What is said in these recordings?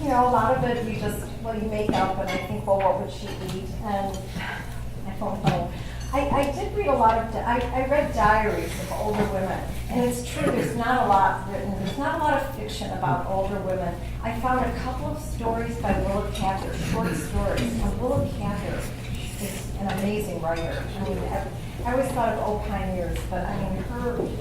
you know, a lot of it you make up, and I think, well, what would she eat? And I don't know. I did read a lot of, I read diaries of older women, and it's true, there's not a lot written, there's not a lot of fiction about older women. I found a couple of stories by Willa Cather, short stories, and Willa Cather is an amazing writer. I mean, I always thought of old pioneers, but I mean,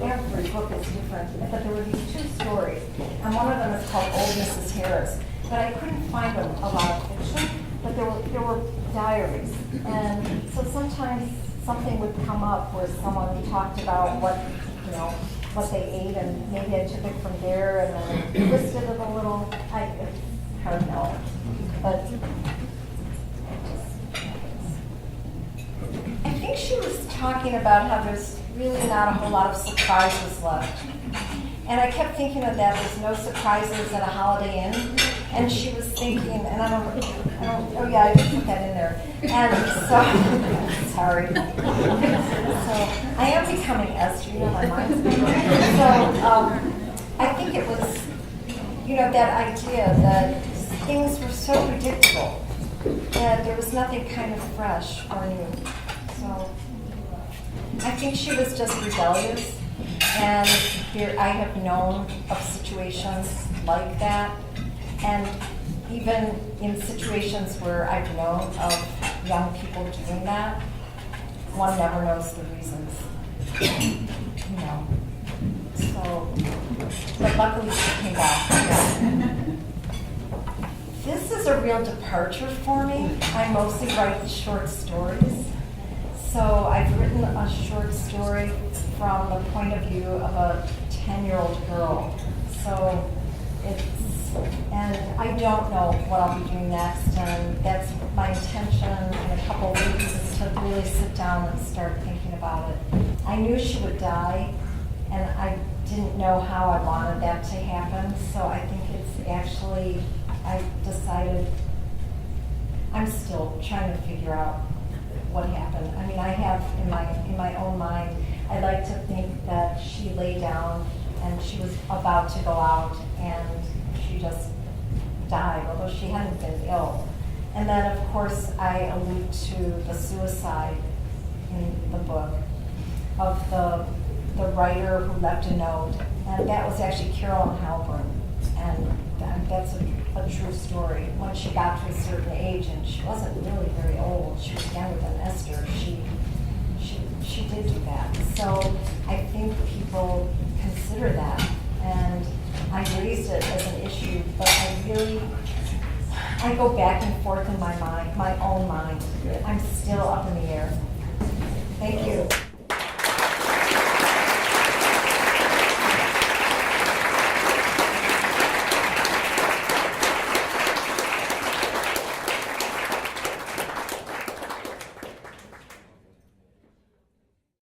every book is different. But there were these two stories, and one of them is called Old Mrs. Harris. But I couldn't find a lot of fiction, but there were diaries. And so sometimes something would come up where someone talked about what they ate, and maybe I took it from there and then twisted it a little. It's hard to know. But I think she was talking about how there's really not a whole lot of surprises left. And I kept thinking of that, there's no surprises at a Holiday Inn. And she was thinking, and oh yeah, I did put that in there. And so, sorry. So, I am becoming Esther, you know, my mind's going. So, I think it was, that idea that things were so predictable that there was nothing kind of fresh or new. So, I think she was just rebellious, and I have known of situations like that, and even in situations where I've known of young people doing that, one never knows the reasons, So, but luckily she came back. This is a real departure for me. I mostly write short stories. So I've written a short story from the point of view of a 10-year-old girl. So and I don't know what I'll be doing next, and that's my intention in a couple of weeks is to really sit down and start thinking about it. I knew she would die, and I didn't know how I wanted that to happen, so I think it's actually, I decided, I'm still trying to figure out what happened. I mean, I have in my own mind, I like to think that she lay down and she was about to go out and she just died, although she hadn't been ill. And then, of course, I allude to the suicide in the book of the writer who left a note, and that was actually Carolyn Halburn, and that's a true story. When she got to a certain age, and she wasn't really very old, she was younger than Esther, she did do that. So I think people consider that, and I raised it as an issue, but I go back and forth in my mind, my own mind,